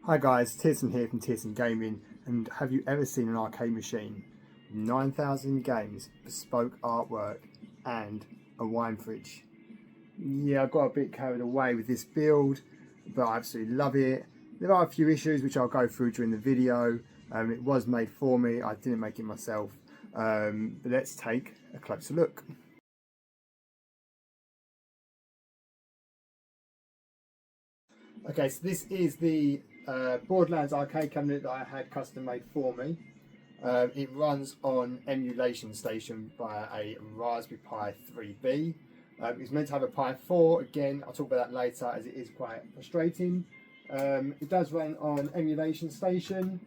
Hi guys, Tyrson here from Tyrson Gaming, and have you ever seen an arcade machine? 9,000 games, bespoke artwork and a wine fridge. Yeah, I got a bit carried away with this build, but I absolutely love it. There are a few issues which I'll go through during the video. It was made for me, I didn't make it myself, but let's take a closer look. Okay, so this is the Borderlands arcade cabinet that I had custom made for me. It runs on emulation station via a Raspberry Pi 3B. It's meant to have a Pi 4, again I'll talk about that later as it is quite frustrating. It does run on emulation station,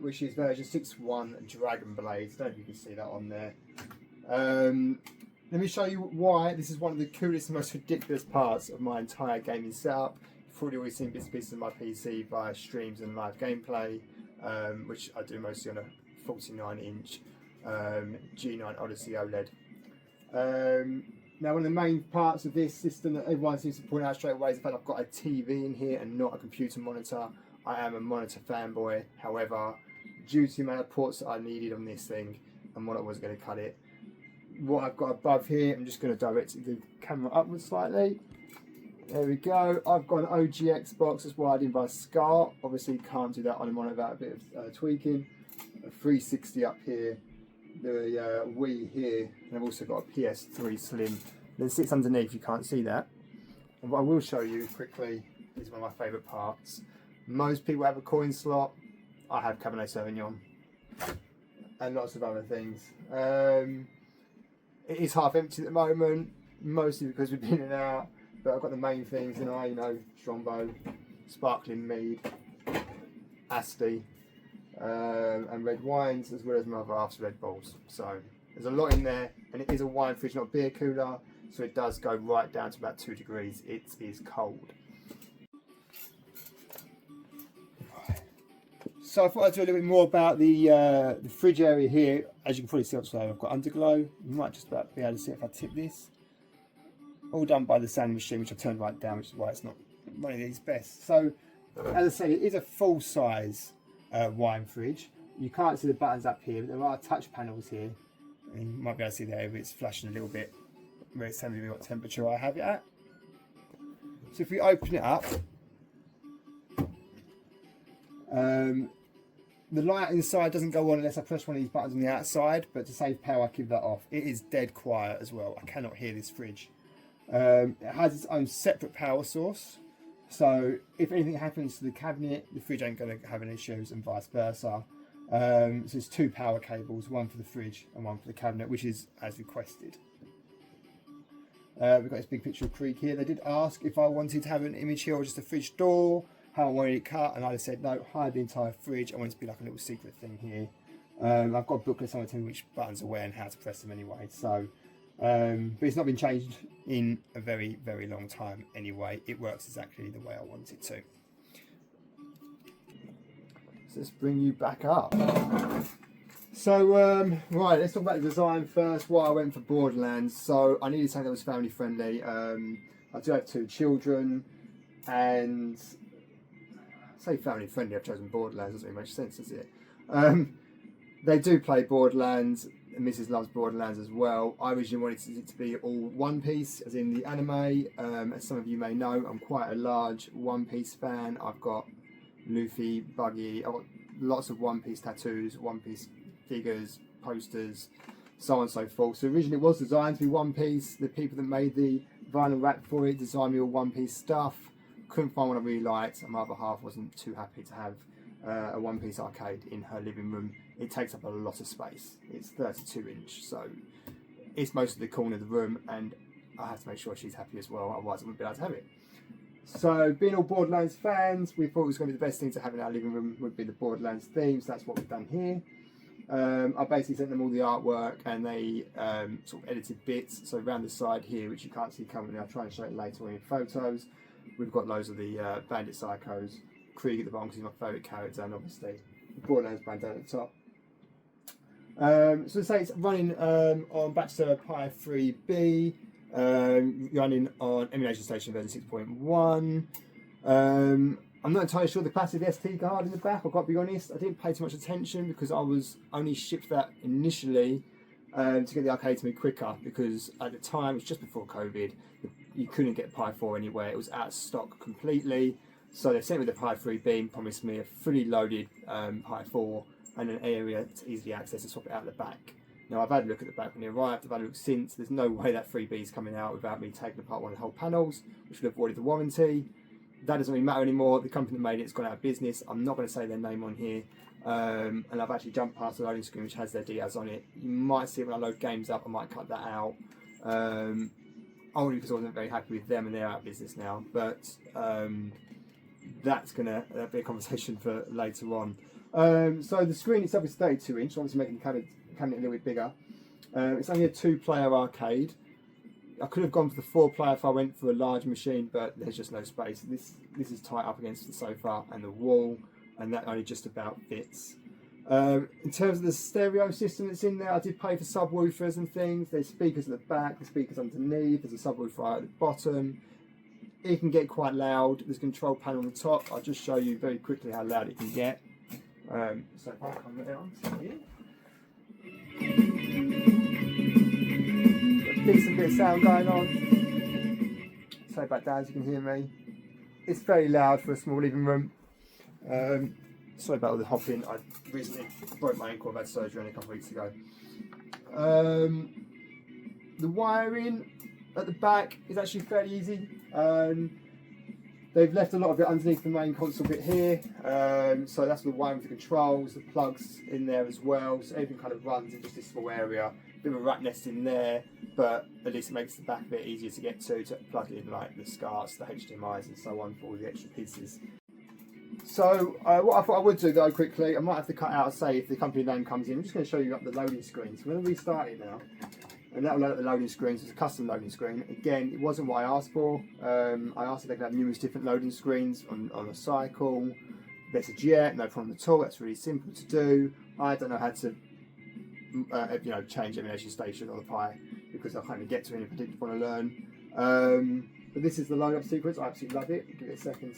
which is version 6.1 Dragon Blade. I don't know if you can see that on there. Let me show you why this is one of the coolest and most ridiculous parts of my entire gaming setup. You've probably always seen bits and pieces of my PC via streams and live gameplay, which I do mostly on a 49-inch G9 Odyssey OLED. Now, one of the main parts of this system that everyone seems to point out straight away is the fact I've got a TV in here and not a computer monitor. I am a monitor fanboy, however, due to the amount of ports that I needed on this thing and what I was going to cut it, what I've got above here, I'm just going to direct the camera upwards slightly. There we go. I've got an OG Xbox that's wired in by SCART. Obviously can't do that on a monitor without a bit of tweaking. A 360 up here, the Wii here, and I've also got a PS3 Slim that sits underneath. You can't see that. And what I will show you quickly is one of my favourite parts. Most people have a coin slot. I have Cabernet Sauvignon and lots of other things. It is half empty at the moment, mostly because we've been in and out, but I've got the main things, you know, Strongbow, Sparkling Mead, Asti, and red wines, as well as my other half Red Bulls. So there's a lot in there, and it is a wine fridge, not a beer cooler, so it does go right down to about 2 degrees. It is cold. So I thought I'd do a little bit more about the fridge area here. As you can probably see outside, I've got underglow. You might just about be able to see if I tip this. All done by the sand machine, which I turned right down, which is why it's not running at its best. So, as I say, it is a full-size wine fridge. You can't see the buttons up here, but there are touch panels here. And you might be able to see there, but it's flashing a little bit where it's telling me what temperature I have it at. So if we open it up, the light inside doesn't go on unless I press one of these buttons on the outside, but to save power I keep that off. It is dead quiet as well. I cannot hear this fridge. It has its own separate power source, so if anything happens to the cabinet, the fridge ain't going to have any issues, and vice versa. So it's 2 power cables, one for the fridge and one for the cabinet, which is as requested. We've got this big picture of Creek here. They did ask if I wanted to have an image here or just a fridge door, how I wanted it cut, and I just said no, hide the entire fridge. I want it to be like a little secret thing here. I've got a booklet somewhere telling me which buttons are where and how to press them anyway, so but it's not been changed in a very, very long time anyway. It works exactly the way I want it to. So let's bring you back up. So right, let's talk about the design first. Why I went for Borderlands. So I needed something that was family friendly. I do have 2 children, and I say family friendly, I've chosen Borderlands, doesn't really make sense, does it? They do play Borderlands, and Mrs. loves Borderlands as well. I originally wanted it to be all One Piece, as in the anime. As some of you may know, I'm quite a large One Piece fan. I've got Luffy, Buggy, I've got lots of One Piece tattoos, One Piece figures, posters, so on and so forth. So originally it was designed to be One Piece. The people that made the vinyl wrap for it designed me all One Piece stuff. Couldn't find one I really liked, and my other half wasn't too happy to have a One Piece arcade in her living room. It takes up a lot of space. It's 32-inch, so it's most of the corner of the room, and I have to make sure she's happy as well, otherwise I wouldn't be able to have it. So being all Borderlands fans, we thought it was going to be the best thing to have in our living room would be the Borderlands theme, so that's what we've done here. I basically sent them all the artwork, and they sort of edited bits. So around the side here, which you can't see currently, I'll try and show it later in photos, we've got loads of the Bandit Psychos, Krieg at the bottom because he's my favourite character, and obviously the Borderlands brand down at the top. So say it's running on Batocera Pi 3B, running on emulation station version 6.1. I'm not entirely sure the capacity of the SD card in the back, I've got to be honest. I didn't pay too much attention because I was only shipped that initially to get the arcade to me quicker, because at the time, it was just before COVID, you couldn't get Pi 4 anywhere. It was out of stock completely. So they sent me the Pi 3 beam, promised me a fully loaded Pi 4 and an area to easily access and swap it out the back. Now I've had a look at the back when it arrived, I've had a look since. There's no way that 3B is coming out without me taking apart one of the whole panels, which would have avoided the warranty. That doesn't really matter anymore. The company that made it's gone out of business. I'm not going to say their name on here. And I've actually jumped past the loading screen which has their details on it. You might see when I load games up, I might cut that out. Only because I wasn't very happy with them and they're out of business now. But that's going to be a conversation for later on. So the screen itself is 32 inch, obviously making the cabinet a little bit bigger. It's only a 2-player arcade. I could have gone for the 4-player if I went for a large machine, but there's just no space. This is tight up against the sofa and the wall, and that only just about fits. In terms of the stereo system that's in there, I did pay for subwoofers and things. There's speakers at the back, there's speakers underneath, there's a subwoofer right at the bottom. It can get quite loud. There's a control panel on the top. I'll just show you very quickly how loud it can get. So if I come down to here. Decent bit of sound going on. So back down, as you can hear me. It's very loud for a small living room. Sorry about all the hopping. I recently broke my ankle. I've had surgery only a couple of weeks ago. The wiring at the back is actually fairly easy. They've left a lot of it underneath the main console bit here. So that's the wiring for the controls, the plugs in there as well. So everything kind of runs in just this small area. Bit of a rat nest in there, but at least it makes the back a bit easier to get to plug in like the SCARTs, the HDMIs and so on for all the extra pieces. So what I thought I would do though quickly, I might have to cut out, say if the company name comes in, I'm just going to show you up the loading screen. So we're going to restart it now, and that will load up the loading screen. So it's a custom loading screen. Again, it wasn't what I asked for. I asked if they could have numerous different loading screens on a cycle. They said yeah, no problem at all, that's really simple to do. I don't know how to change emulation station on the Pi because I can't get to it if I didn't want to learn. But this is the load up sequence. I absolutely love it. Give it a second.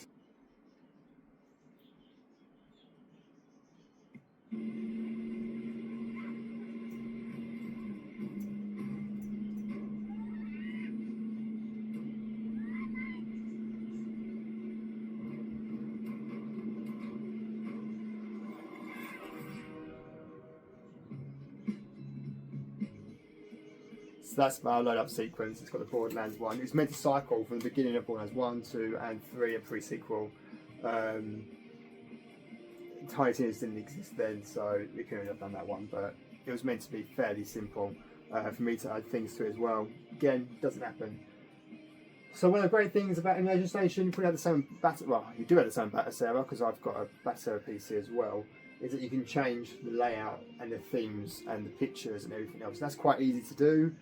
So that's my load up sequence. It's got the Borderlands 1. It's meant to cycle from the beginning of Borderlands 1, 2 and 3, a pre-sequel. Tiny Tina's didn't exist then, so we couldn't have done that one, but it was meant to be fairly simple for me to add things to it as well. Again, doesn't happen. So one of the great things about Emulation Station, you put out the same you do have the same Batocera, because I've got a Batocera PC as well, is that you can change the layout and the themes and the pictures and everything else. That's quite easy to do.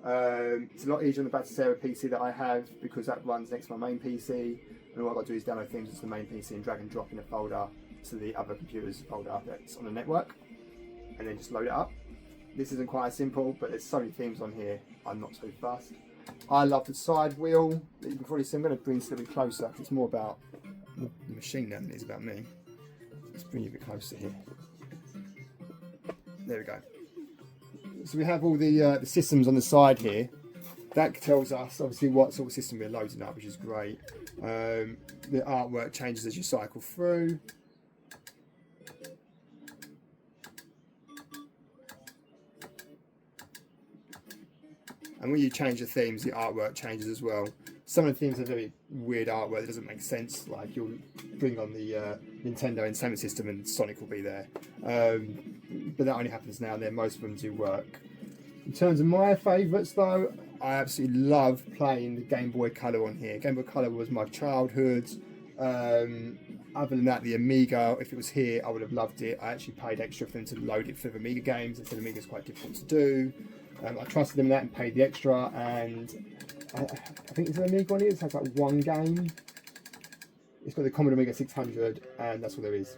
It's a lot easier on the Batocera PC that I have because that runs next to my main PC, and all I've got to do is download themes to the main PC and drag and drop in a folder to the other computer's folder that's on the network, and then just load it up. This isn't quite as simple, but there's so many themes on here, I'm not so fussed. I love the side wheel that you can probably see. I'm going to bring this a little bit closer because it's more about the machine than it is about me. Let's bring you a bit closer here. There we go. So we have all the systems on the side here. That tells us obviously what sort of system we're loading up, which is great. The artwork changes as you cycle through. And when you change the themes, the artwork changes as well. Some of the themes are very weird artwork that doesn't make sense. Like you'll bring on the Nintendo Entertainment System and Sonic will be there. But that only happens now and then. Most of them do work. In terms of my favourites though, I absolutely love playing the Game Boy Color on here. Game Boy Color was my childhood. Other than that, the Amiga, if it was here, I would have loved it. I actually paid extra for them to load it for the Amiga games. I said Amiga's quite difficult to do. I trusted them in that and paid the extra, and I think it's an Amiga on it. It has like one game. It's got the Commodore Amiga 600, and that's what there is.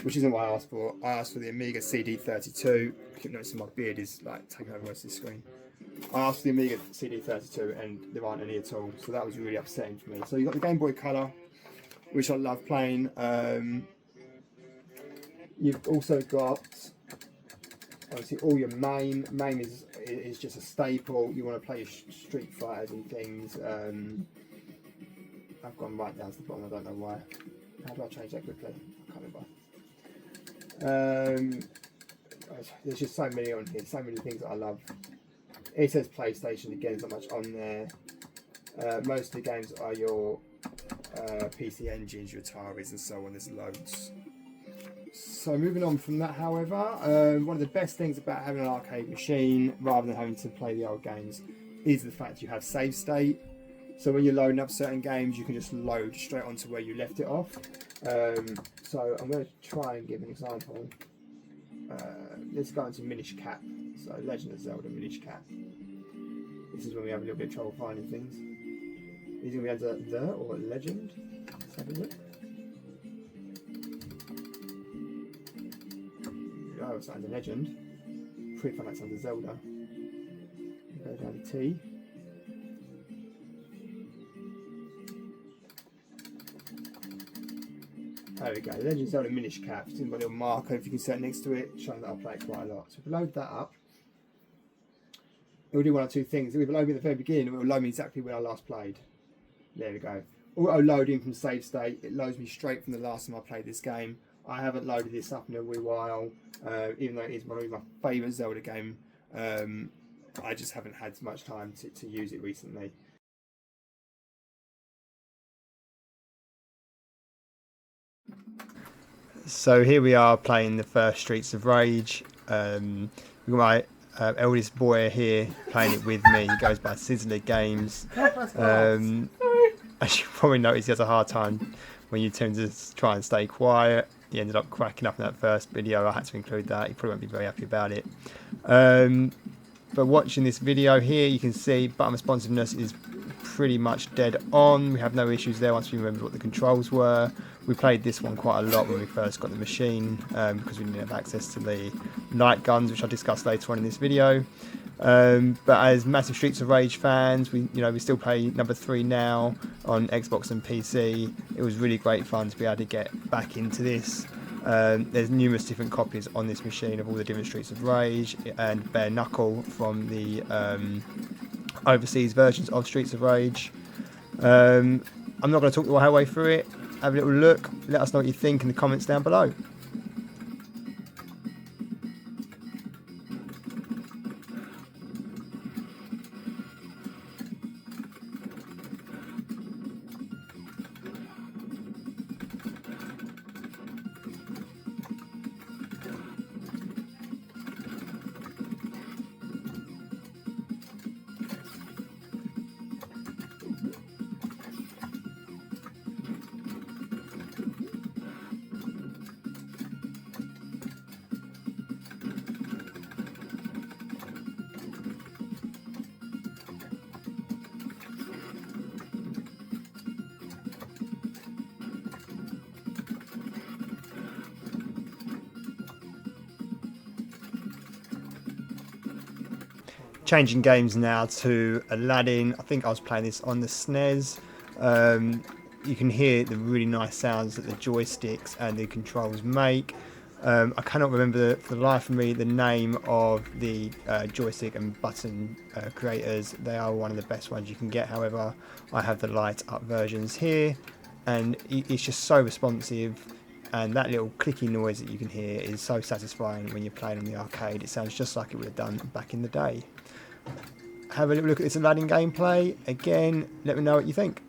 Which isn't what I asked for. I asked for the Amiga CD32. I keep noticing my beard is like taking over most of the screen. I asked for the Amiga CD32, and there aren't any at all. So that was really upsetting for me. So you've got the Game Boy Color. which I love playing. You've also got obviously all your main is just a staple. You want to play your Street Fighters and things. I've gone right down to the bottom, I don't know why. How do I change that quickly? I can't remember. There's just so many on here, so many things that I love. It says PlayStation again, there's not much on there. Most of the games are your PC engines, your Ataris and so on, there's loads. So moving on from that, however, one of the best things about having an arcade machine, rather than having to play the old games, is the fact you have save state. So when you're loading up certain games, you can just load straight onto where you left it off. So I'm going to try and give an example. Let's go into Minish Cap. So Legend of Zelda Minish Cap. This is when we have a little bit of trouble finding things. Is it going to be under the or Legend? Let's have a look. Oh, it's under Legend. Pretty fun that's under Zelda. Go down to T. There we go, Legend of Zelda Minish Cap. It's in my little marker, if you can set it next to it, showing that I play it quite a lot. So if we load that up, it will do one or two things. It will load me at the very beginning, or it will load me exactly when I last played. There we go. Auto loading from save state, it loads me straight from the last time I played this game. I haven't loaded this up in a wee while, even though it is one of my favourite Zelda game. I just haven't had much time to use it recently. So here we are playing the first Streets of Rage. We've got my eldest boy here playing it with me. He goes by Sinden Games. As you probably noticed, he has a hard time when you tend to try and stay quiet. He ended up cracking up in that first video. I had to include that. He probably won't be very happy about it. But watching this video here, you can see button responsiveness is pretty much dead on. We have no issues there once we remember what the controls were. We played this one quite a lot when we first got the machine because we didn't have access to the light guns, which I'll discuss later on in this video. But as massive Streets of Rage fans, we still play number 3 now on Xbox and PC. It was really great fun to be able to get back into this. There's numerous different copies on this machine of all the different Streets of Rage and Bare Knuckle from the overseas versions of Streets of Rage. I'm not going to talk the whole way through it. Have a little look. Let us know what you think in the comments down below. Changing games now to Aladdin. I think I was playing this on the SNES. You can hear the really nice sounds that the joysticks and the controls make. I cannot remember for the life of me the name of the joystick and button creators. They are one of the best ones you can get. However, I have the light up versions here, and it's just so responsive. And that little clicky noise that you can hear is so satisfying when you're playing on the arcade. It sounds just like it would have done back in the day. Have a little look at this Aladdin gameplay. Again, let me know what you think.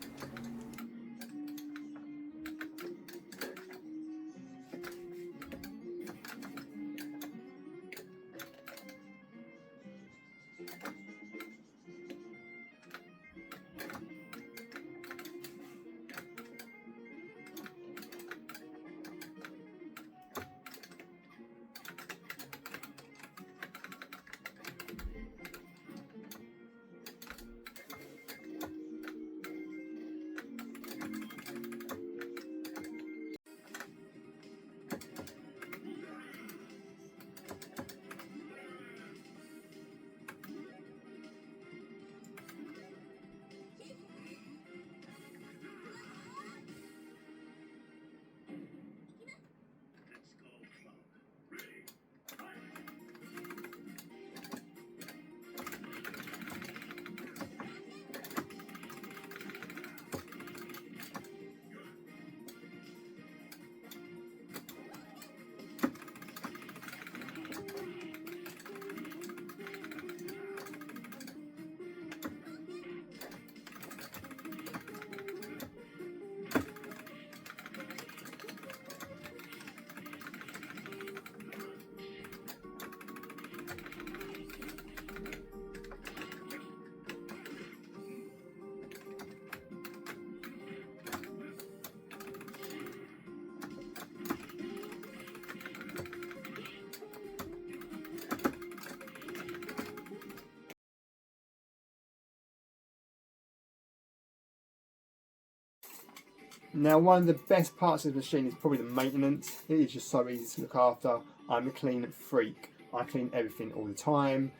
Now, one of the best parts of the machine is probably the maintenance. It is just so easy to look after. I'm a clean freak. I clean everything all the time,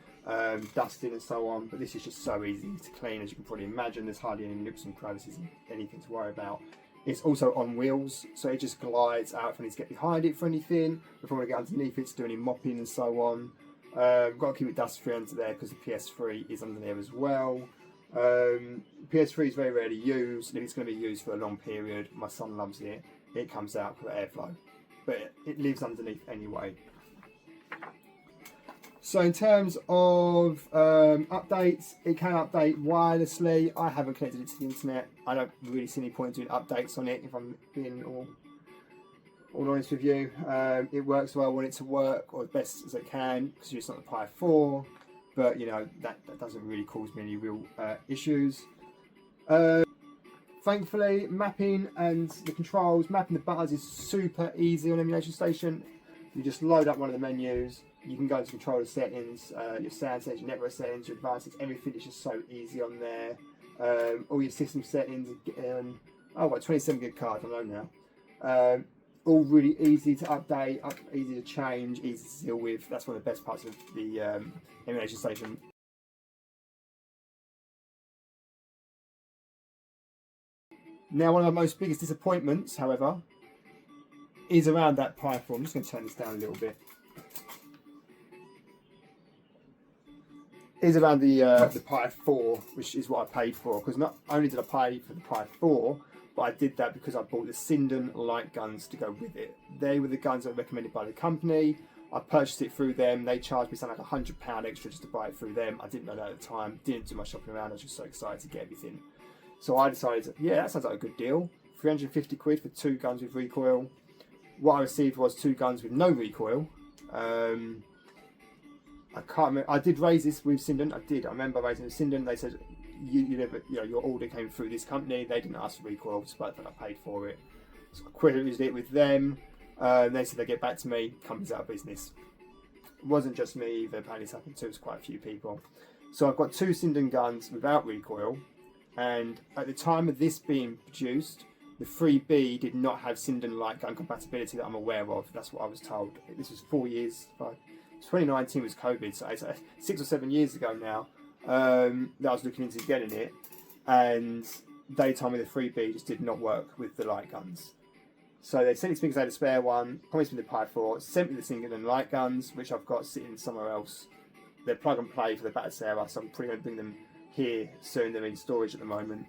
dusting and so on, but this is just so easy to clean, as you can probably imagine. There's hardly any nooks and crevices, anything to worry about. It's also on wheels, so it just glides out if I need to get behind it for anything, if I want to get underneath it to do any mopping and so on. Got to keep it dust free under there because the PS3 is under there as well. PS3 is very rarely used, and if it's going to be used for a long period, my son loves it. It comes out for airflow, but it lives underneath anyway. So in terms of updates, it can update wirelessly. I haven't connected it to the internet. I don't really see any point in doing updates on it, if I'm being all honest with you. It works the way I want it to work, or as best as it can, because it's not the Pi 4. But you know, that doesn't really cause me any real issues. Thankfully, mapping and the controls, mapping the buttons is super easy on Emulation Station. You just load up one of the menus. You can go into controller settings, your sound settings, your network settings, your advanced settings, everything is just so easy on there. All your system settings, oh, what, 27 gig card, I know now. All really easy to update, easy to change, easy to deal with. That's one of the best parts of the Emulation Station. Now, one of my most biggest disappointments, however, is around that Pi 4. I'm just going to turn this down a little bit. Is around the Pi 4, which is what I paid for. Because not only did I pay for the Pi 4, but I did that because I bought the Sinden Light Guns to go with it. They were the guns that were recommended by the company. I purchased it through them. They charged me something like £100 extra just to buy it through them. I didn't know that at the time. Didn't do my shopping around. I was just so excited to get everything. So I decided, yeah, that sounds like a good deal. 350 quid for 2 guns with recoil. What I received was 2 guns with no recoil. I can't remember. I did raise this with Sinden. I did. I remember raising with Sinden. They said, your order came through this company. They didn't ask for recoil, despite that I paid for it. So I queried it with them. They said they'd get back to me. Company's out of business. It wasn't just me either. Apparently, it's happened to quite a few people. So I've got 2 Sinden guns without recoil. And at the time of this being produced, the 3B did not have Sinden Light Gun compatibility that I'm aware of. That's what I was told. This was 4 years. 2019 was COVID, so it's 6 or 7 years ago now that I was looking into getting it, and they told me the 3B just did not work with the light guns. So they sent it to me because they had a spare one, promised me the Pi 4, sent me the Sinden Light Guns, which I've got sitting somewhere else. They're plug and play for the Batocera, so I'm probably going to bring them here soon. They're in storage at the moment.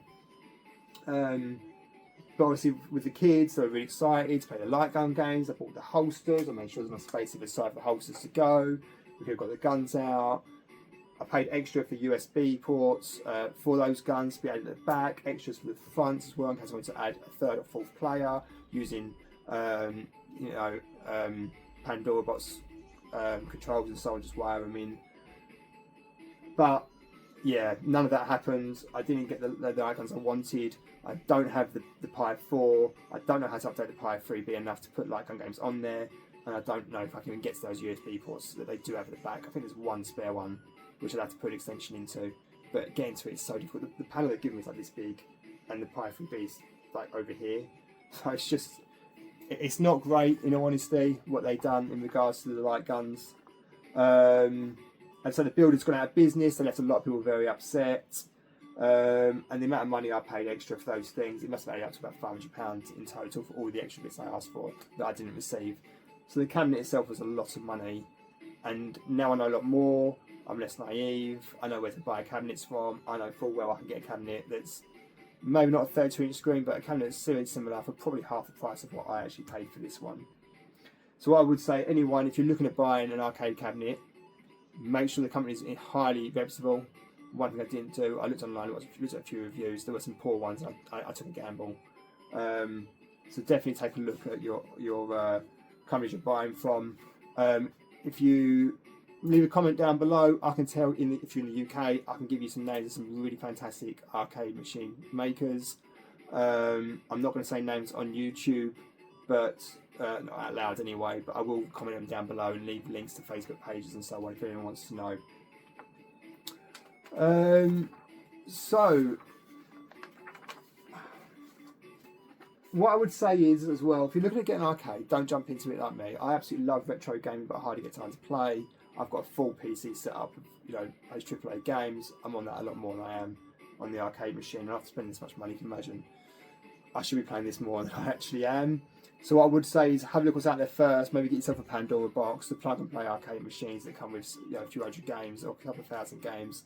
But obviously with the kids, they were really excited to play the light gun games. I bought the holsters. I made sure there's enough space either side for the holsters to go. We could have got the guns out. I paid extra for USB ports for those guns to be added at the back. Extras for the fronts as well, in case I wanted to add a 3rd or 4th player using, Pandora box controls and so on, just wire them in. But yeah, none of that happened. I didn't get the icons I wanted. I don't have the Pi 4. I don't know how to update the Pi 3B enough to put light gun games on there. And I don't know if I can even get to those USB ports that they do have at the back. I think there's one spare one, which I'd have to put an extension into. But getting to it is so difficult. The panel they've given me is like this big, and the Pi 3B is like over here. So it's just, it's not great, in all honesty, what they've done in regards to the light guns. And so the builder's gone out of business. They left a lot of people very upset. And the amount of money I paid extra for those things, it must have added up to about £500 in total for all the extra bits I asked for that I didn't receive. So the cabinet itself was a lot of money. And now I know a lot more. I'm less naive. I know where to buy cabinets from. I know full well I can get a cabinet that's maybe not a 32-inch screen, but a cabinet that's seriously similar for probably half the price of what I actually paid for this one. So I would say, anyone, if you're looking at buying an arcade cabinet, make sure the company is highly reputable. One thing I didn't do, I looked online, looked at a few reviews. There were some poor ones. I took a gamble. So definitely take a look at your companies you're buying from. If you leave a comment down below, I can tell if you're in the UK, I can give you some names of some really fantastic arcade machine makers. I'm not going to say names on YouTube, but not out loud anyway, but I will comment them down below and leave links to Facebook pages and so on if anyone wants to know. So What I would say is as well, if you're looking at getting an arcade, don't jump into it like me. I absolutely love retro gaming, but I hardly get time to play. I've got a full PC set up, those AAA games. I'm on that a lot more than I am on the arcade machine. And after spending this much money, you can imagine I should be playing this more than I actually am. So what I would say is have a look what's out there first. Maybe get yourself a Pandora box, the plug and play arcade machines that come with a few hundred games or a couple of thousand games.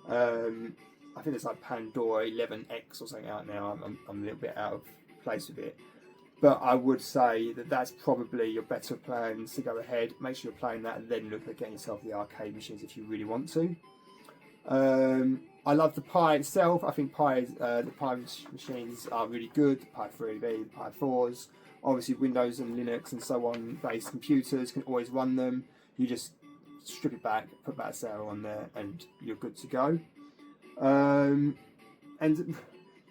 I think there's like Pandora 11X or something out now. I'm a little bit out of place with it, but I would say that that's probably your better plans to go ahead. Make sure you're playing that and then look at getting yourself the arcade machines if you really want to. I love the Pi itself. I think the Pi machines are really good. The Pi 3B, the Pi 4s, obviously Windows and Linux and so on based computers can always run them. You just strip it back, put Batocera on there, and you're good to go. And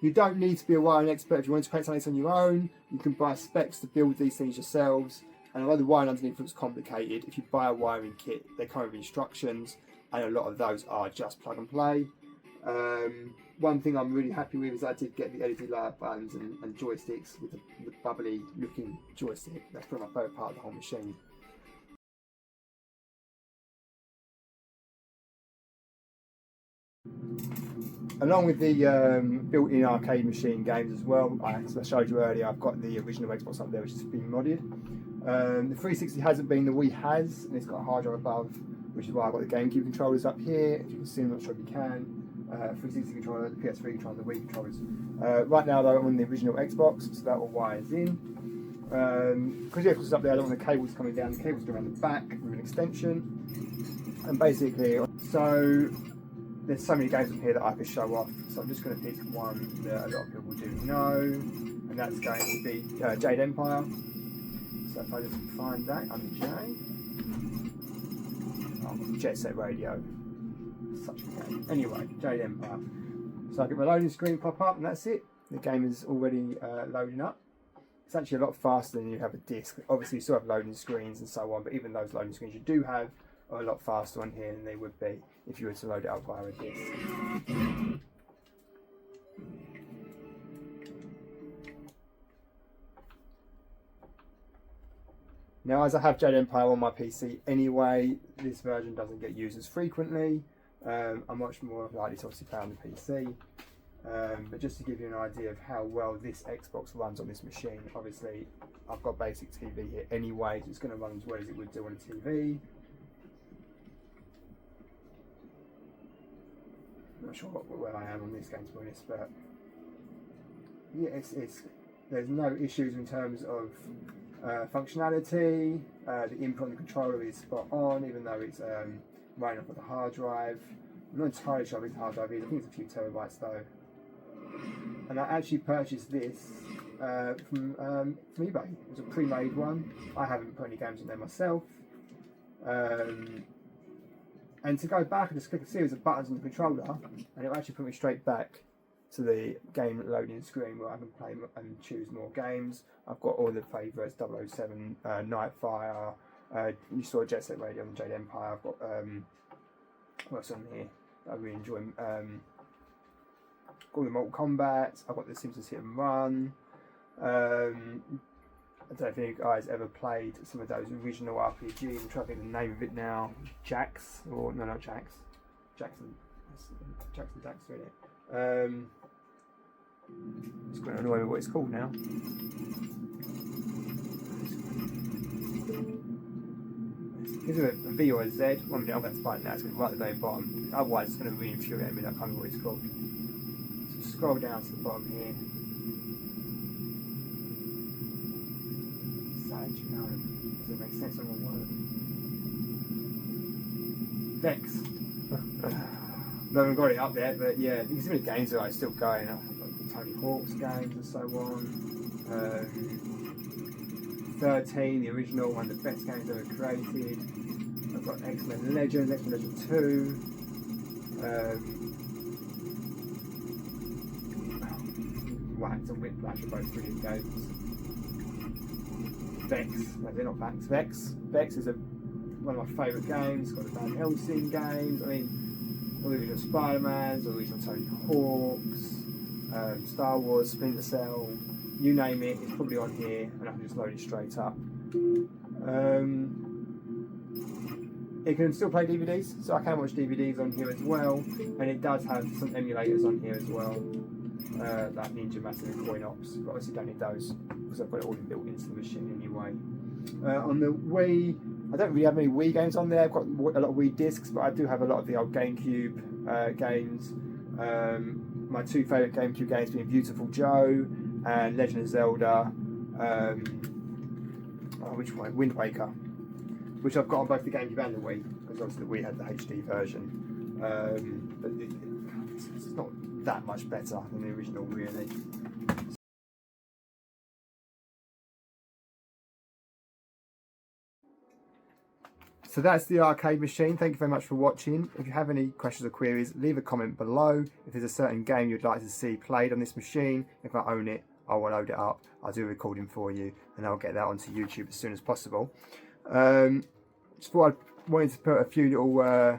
you don't need to be a wiring expert. If you want to create something on your own, you can buy specs to build these things yourselves. And although the wiring underneath looks complicated, if you buy a wiring kit, they come with instructions, and a lot of those are just plug and play. One thing I'm really happy with is I did get the LED light buttons and joysticks with the bubbly looking joystick. That's probably my favourite part of the whole machine. Along with the built-in arcade machine games as well, as I showed you earlier, I've got the original Xbox up there which has been modded. The 360 hasn't been, the Wii has, and it's got a hard drive above, which is why I've got the GameCube controllers up here. If you can see, I'm not sure if you can. 360 controller, the PS3 controller, the Wii controllers. Right now though, I'm on the original Xbox, so that all wires in. Because the Xbox is up there, I don't want the cables coming down. The cables go around the back with an extension. And basically, so there's so many games up here that I could show off. So I'm just going to pick one that a lot of people do know, and that's going to be Jade Empire. So if I just find that under J. Oh, Jet Set Radio. Such a game. Anyway, Jade Empire. So I get my loading screen pop up, and that's it. The game is already loading up. It's actually a lot faster than you have a disc. Obviously, you still have loading screens and so on, but even those loading screens you do have are a lot faster on here than they would be if you were to load it up via a disc. Now, as I have Jade Empire on my PC anyway, this version doesn't get used as frequently. I'm much more likely to obviously play on the PC. But just to give you an idea of how well this Xbox runs on this machine, obviously I've got basic TV here anyway, so it's going to run as well as it would do on a TV. Not sure where I am on this game to be honest, but yeah, there's no issues in terms of functionality. The input on the controller is spot on, even though it's running off of the hard drive. I'm not entirely sure if it's hard drive either. I think it's a few terabytes though. And I actually purchased this from eBay. It was a pre-made one. I haven't put any games on there myself. And to go back, I just click a series of buttons on the controller, and it'll actually put me straight back to the game loading screen where I can play and choose more games. I've got all the favourites: 007, Nightfire. You saw Jet Set Radio on Jade Empire. I've got what's on here? I really enjoy. All the Mortal Kombat. I've got the Simpsons Hit and Run. I don't know if you guys ever played some of those original RPGs. I'm trying to think of the name of it now. Jax, or no, not Jax. Jackson. Jackson Dax, really. It's going to annoy me what it's called now. Is it a V or a Z? One minute, I'm going to find that. It's going to be right at the very bottom. Otherwise, it's going to really infuriate me. I can't remember what it's called. So scroll down to the bottom here. No, doesn't make sense on one word. Vex. I haven't got it up there, but yeah, there's so many games that are still going. I've got the Tony Hawk's games and so on. 13, the original, one of the best games ever created. I've got X-Men Legends, X-Men Legend 2. Wax and Whiplash are both brilliant games. Vex, no, they're not Vex. Vex is one of my favourite games. It's got the Van Helsing games. I mean, all the original Spider-Mans, all the original Tony Hawk's, Star Wars, Splinter Cell. you name it, it's probably on here, and I can just load it straight up. It can still play DVDs, so I can watch DVDs on here as well, and it does have some emulators on here as well, like Ninja Massive and Coin Ops, but obviously don't need those because I've got it all built into the machine anyway. On the Wii, I don't really have any Wii games on there. I've got a lot of Wii discs, but I do have a lot of the old GameCube games. My two favourite GameCube games being Beautiful Joe and Legend of Zelda. Which one? Wind Waker, which I've got on both the GameCube and the Wii, because obviously the Wii had the HD version. But it's not that much better than the original, really. So that's the arcade machine. Thank you very much for watching. If you have any questions or queries, leave a comment below. If there's a certain game you'd like to see played on this machine, if I own it, I will load it up. I'll do a recording for you, and I'll get that onto YouTube as soon as possible. Just thought I wanted to put a few little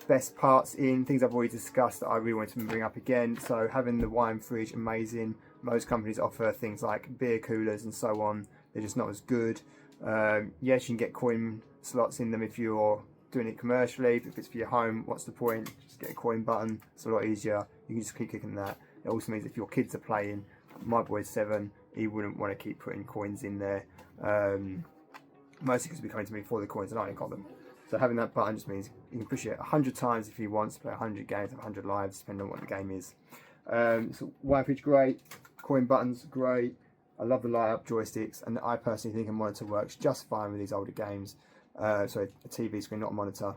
best parts in, things I've already discussed that I really wanted to bring up again. So having the wine fridge, amazing. Most companies offer things like beer coolers and so on. They're just not as good. Yes, you can get coin slots in them if you're doing it commercially. If it's for your home, what's the point? Just get a coin button. It's a lot easier. You can just keep clicking that. It also means if your kids are playing, my boy's 7, he wouldn't want to keep putting coins in there. Mostly because he'll be coming to me for the coins and I ain't got them. So having that button just means you can push it 100 times if you want to play 100 games, 100 lives, depending on what the game is. So wine fridge, great. Coin buttons, great. I love the light up joysticks, and I personally think a monitor works just fine with these older games. So a TV screen, not a monitor.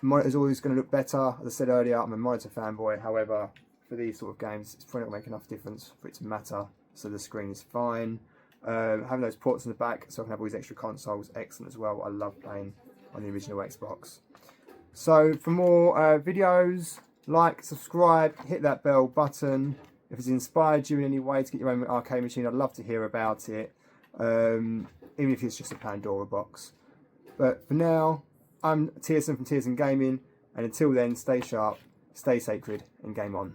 The monitor's always going to look better. As I said earlier, I'm a monitor fanboy. However, for these sort of games, it's probably not going to make enough difference for it to matter. So the screen is fine. Having those ports in the back so I can have all these extra consoles, excellent as well. I love playing on the original Xbox. So for more videos, like, subscribe, hit that bell button. If it's inspired you in any way to get your own arcade machine, I'd love to hear about it. Even if it's just a Pandora box. But for now, I'm Tyrson from Tyrson Gaming, and until then, stay sharp, stay sacred, and game on.